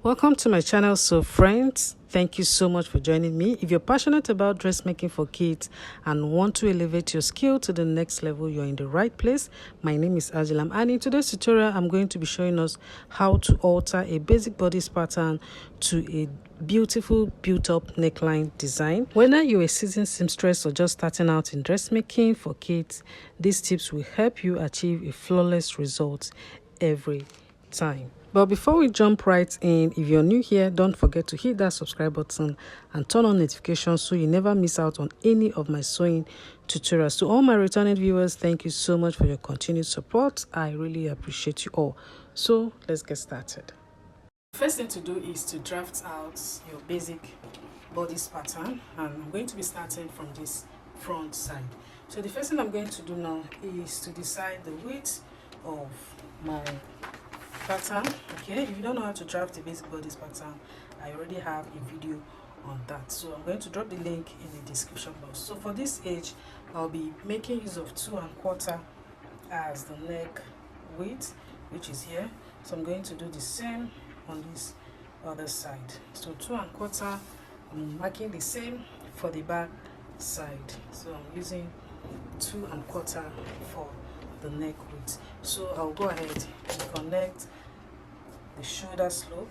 Welcome to my channel. So friends, thank you so much for joining me. If you're passionate about dressmaking for kids and want to elevate your skill to the next level, you're in the right place. My name is Ajulam, and in today's tutorial I'm going to be showing us how to alter a basic bodice pattern to a beautiful built-up neckline design. Whether you're a seasoned seamstress or just starting out in dressmaking for kids, these tips will help you achieve a flawless result every time. But before we jump right in, if you're new here, don't forget to hit that subscribe button and turn on notifications so you never miss out on any of my sewing tutorials. To all my returning viewers, thank you so much for your continued support. I really appreciate you all. So let's get started. The first thing to do is to draft out your basic bodice pattern, and I'm going to be starting from this front side. So the first thing I'm going to do now is to decide the width of my pattern. Okay, if you don't know how to draft a basic bodice pattern, I already have a video on that, so I'm going to drop the link in the description box. So for this edge, I'll be making use of 2 1/4 as the neck width, which is here. So I'm going to do the same on this other side. So 2 1/4, I'm marking the same for the back side. So I'm using 2 1/4 for the neck width. So I'll go ahead and connect the shoulder slope.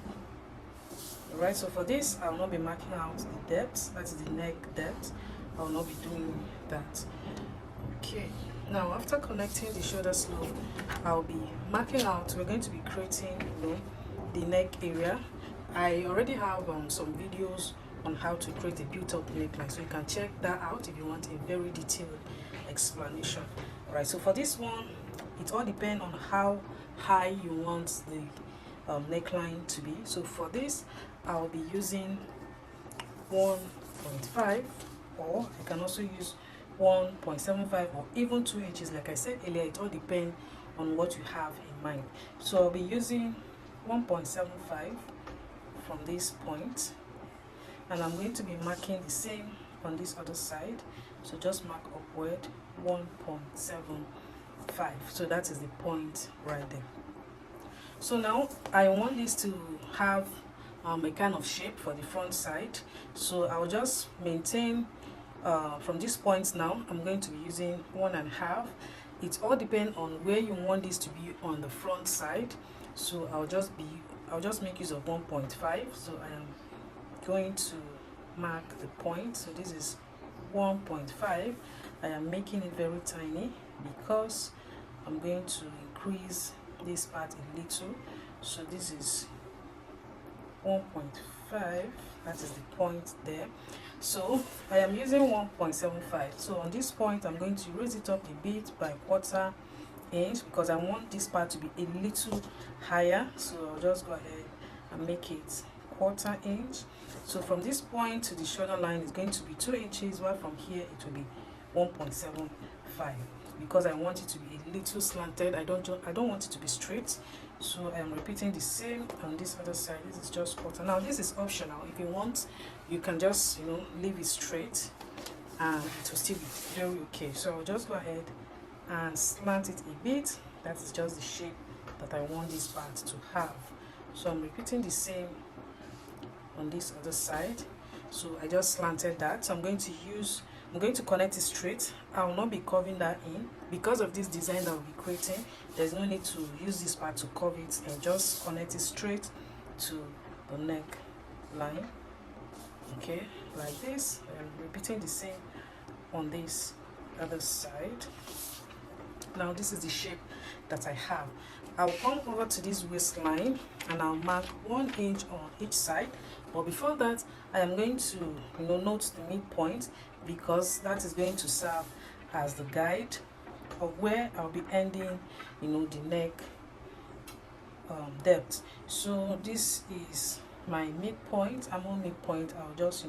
Alright, so for this I will not be marking out the depth, that is the neck depth. I will not be doing that. Okay, now after connecting the shoulder slope, I'll be marking out, we're going to be creating, the neck area. I already have some videos on how to create a built-up neckline, so you can check that out if you want a very detailed explanation. Alright, so for this one, it all depends on how high you want the neckline to be. So for this, I'll be using 1.5, or I can also use 1.75 or even 2 inches. Like I said earlier, it all depends on what you have in mind. So I'll be using 1.75 from this point, and I'm going to be marking the same on this other side. So just mark upward 1.75. So that is the point right there. So now I want this to have a kind of shape for the front side. So I'll just maintain from this point. Now I'm going to be using 1 1/2. It all depends on where you want this to be on the front side. So I'll just make use of 1.5. So I am going to mark the point. So this is 1.5. I am making it very tiny because I'm going to increase this part a little. So this is 1.5. that is the point there. So I am using 1.75. so on this point I'm going to raise it up a bit by 1/4 inch because I want this part to be a little higher. So I'll just go ahead and make it 1/4 inch. So from this point to the shoulder line is going to be 2 inches, while from here it will be 1.75 because I want it to be a little slanted. I don't want it to be straight. So I am repeating the same on this other side. This is just 1/4. Now this is optional. If you want, you can just leave it straight and it will still be very okay. So I'll just go ahead and slant it a bit. That is just the shape that I want this part to have. So I'm repeating the same on this other side. So I just slanted that. So I'm going to connect it straight. I will not be curving that in because of this design that I'll be creating. There's no need to use this part to curve it, and just connect it straight to the neck line. Okay, like this. I'm repeating the same on this other side. Now this is the shape that I have. I'll come over to this waistline and I'll mark 1 inch on each side. But before that, I am going to note the midpoint because that is going to serve as the guide of where I'll be ending the neck depth. So this is my midpoint. I'm on midpoint. I'll just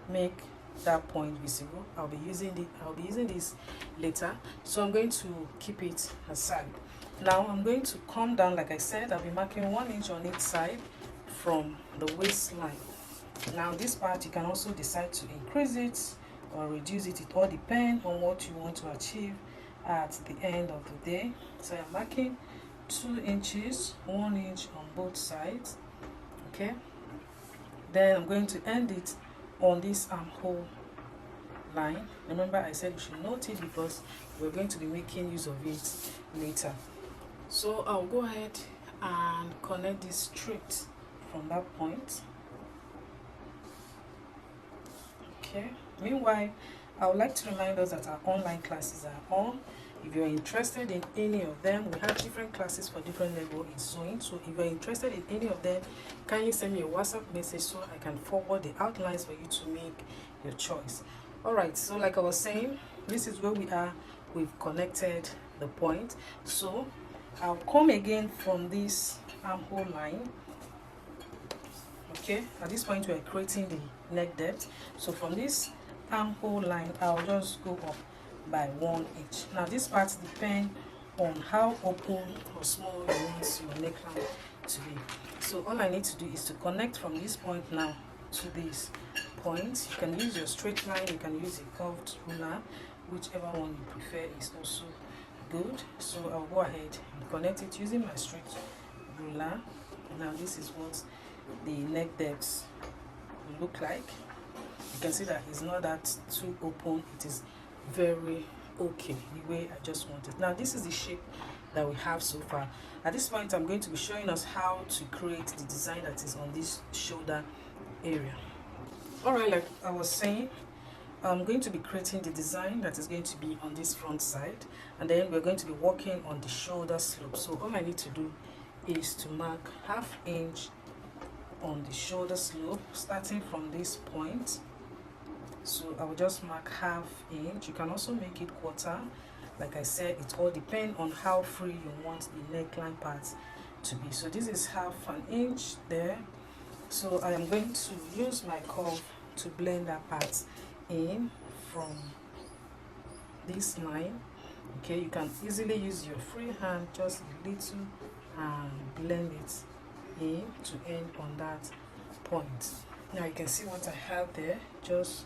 make that point visible. I'll be using this later, so I'm going to keep it aside. Now I'm going to come down. Like I said, I'll be marking 1 inch on each side from the waistline. Now this part you can also decide to increase it or reduce it. It all depends on what you want to achieve at the end of the day. So I'm marking 2 inches, 1 inch on both sides. Okay, then I'm going to end it on this armhole line. Remember I said you should note it because we're going to be making use of it later. So I'll go ahead and connect this straight from that point. Okay, meanwhile I would like to remind us that our online classes are on. If you're interested in any of them, we have different classes for different level in sewing. So if you're interested in any of them, can you send me a WhatsApp message so I can forward the outlines for you to make your choice. All right, so like I was saying, this is where we are. We've connected the point. So I'll come again from this armhole line. Okay, at this point we are creating the neck depth. So from this armhole line, I'll just go up by 1 inch. Now this part depends on how open or small you want your neckline to be. So all I need to do is to connect from this point now to this point. You can use your straight line, you can use a curved ruler, whichever one you prefer is also good. So I'll go ahead and connect it using my straight ruler. Now this is what the neck depth will look like. You can see that it's not that too open, it is very okay the way I just want it. Now this is the shape that we have so far. At this point I'm going to be showing us how to create the design that is on this shoulder area. Alright, like I was saying, I'm going to be creating the design that is going to be on this front side, and then we're going to be working on the shoulder slope. So all I need to do is to mark 1/2 inch on the shoulder slope starting from this point. So I will just mark 1/2 inch. You can also make it 1/4. Like I said, it all depends on how free you want the neckline part to be. So this is 1/2 inch there. So I am going to use my curve to blend that part in from this line. Okay, you can easily use your free hand just a little and blend it in to end on that point. Now you can see what I have there. Just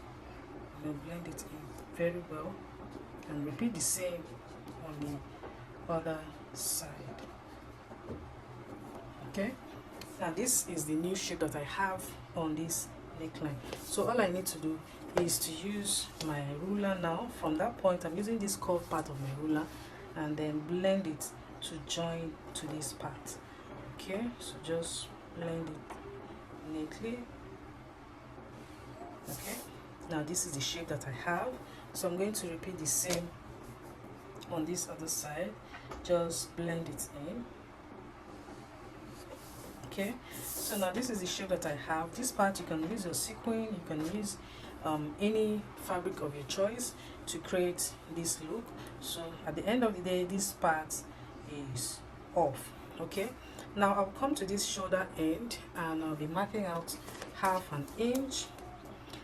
blend it in very well and repeat the same on the other side. Okay, now this is the new shape that I have on this neckline. So all I need to do is to use my ruler now. From that point I'm using this curved part of my ruler and then blend it to join to this part. Okay, so just blend it neatly. Okay, now this is the shape that I have. So I'm going to repeat the same on this other side. Just blend it in. Okay, so now this is the shape that I have. This part you can use your sequin, you can use any fabric of your choice to create this look. So at the end of the day this part is off. Okay, now I'll come to this shoulder end and I'll be marking out 1/2 inch.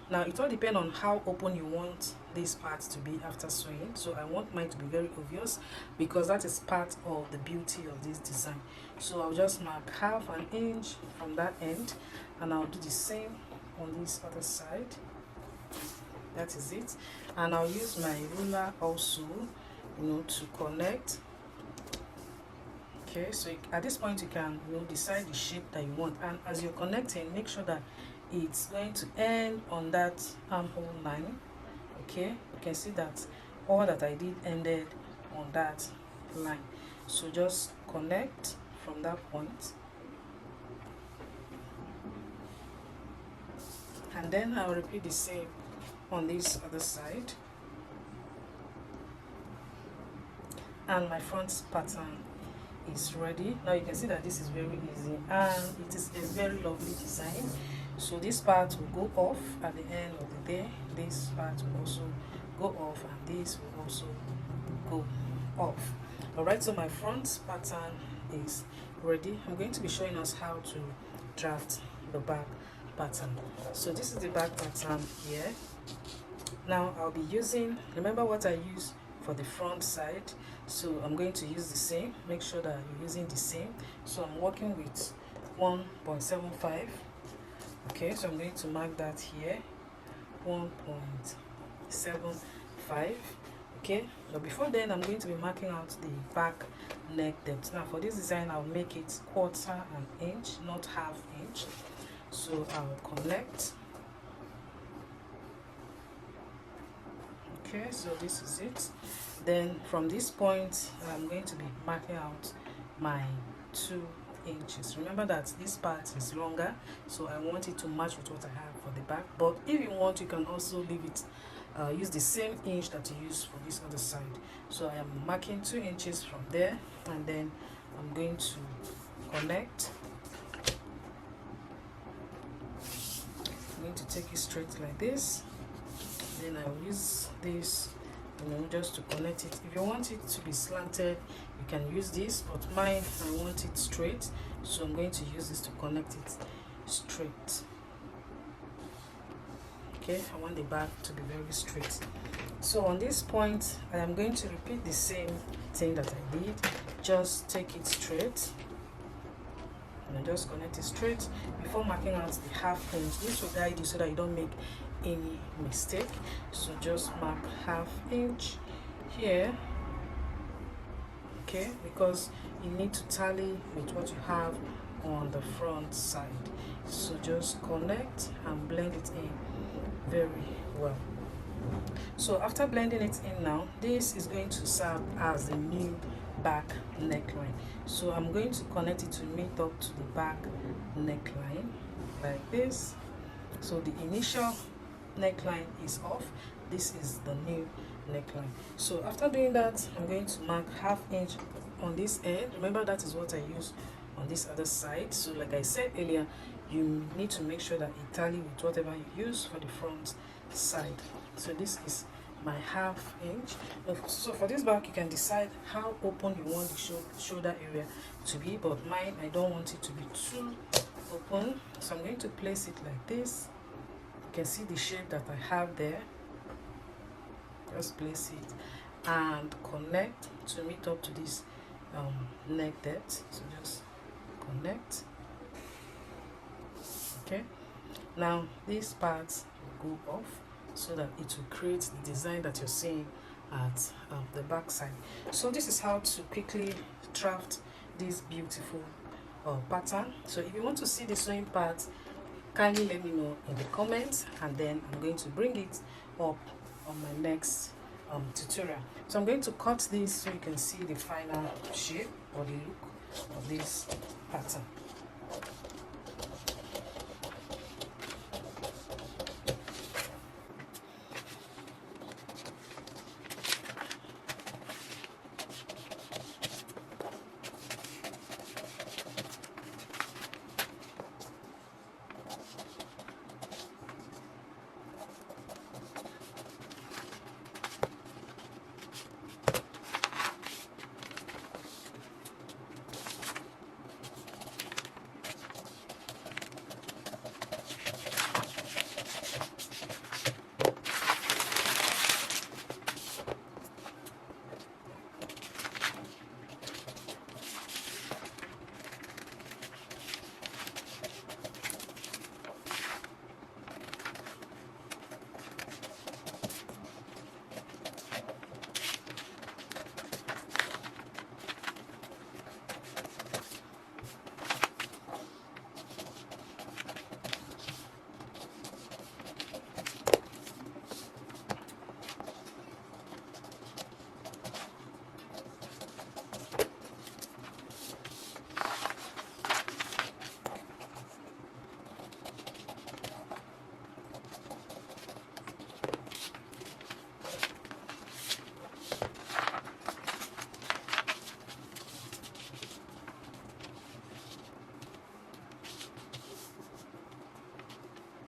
Now it all depends on how open you want this part to be after sewing. So I want mine to be very obvious because that is part of the beauty of this design. So I'll just mark 1/2 inch from that end and I'll do the same on this other side. That is it. And I'll use my ruler also, to connect. Okay, so at this point you can decide the shape that you want, and as you're connecting, make sure that it's going to end on that armhole line. Okay, you can see that all that I did ended on that line. So just connect from that point, and then I'll repeat the same on this other side. And my front pattern is ready. Now you can see that this is very easy and it is a very lovely design. So this part will go off at the end of the day. This part will also go off and this will also go off. Alright, so my front pattern is ready. I'm going to be showing us how to draft the back pattern. So this is the back pattern here. Now I'll be using, remember what I used for the front side, so I'm going to use the same. Make sure that you're using the same. So I'm working with 1.75. okay, so I'm going to mark that here, 1.75. Okay, but before then I'm going to be marking out the back neck depth. Now for this design I'll make it 1/4 inch, not 1/2 inch. So I'll connect. Okay, so this is it. Then from this point I'm going to be marking out my 2 inches. Remember that this part is longer, so I want it to match with what I have for the back. But if you want, you can also leave it, use the same inch that you use for this other side. So I am marking 2 inches from there, and then I'm going to connect. I'm going to take it straight like this. Then I will use this, just to connect it. If you want it to be slanted, you can use this, but mine, I want it straight, so I'm going to use this to connect it straight. Okay, I want the back to be very straight. So on this point I am going to repeat the same thing that I did. Just take it straight and just connect it straight before marking out the 1/2 inch. This will guide you so that you don't make any mistake. So just mark 1/2 inch here, okay, because you need to tally with what you have on the front side. So just connect and blend it in very well. So after blending it in, now this is going to serve as the new back neckline. So I'm going to connect it to meet up to the back neckline like this. So the initial neckline is off, this is the new neckline. So after doing that, I'm going to mark 1/2 inch on this end. Remember, that is what I use on this other side. So like I said earlier, you need to make sure that it tally with whatever you use for the front side. So this is my 1/2 inch. So for this back, you can decide how open you want the shoulder area to be, but mine, I don't want it to be too open, so I'm going to place it like this. You can see the shape that I have there. Just place it and connect to meet up to this neck depth. So just connect. Okay, now these parts will go off so that it will create the design that you're seeing at the back side. So this is how to quickly draft this beautiful pattern. So if you want to see the sewing part, kindly let me know in the comments, and then I'm going to bring it up on my next tutorial. So I'm going to cut this so you can see the final shape or the look of this pattern.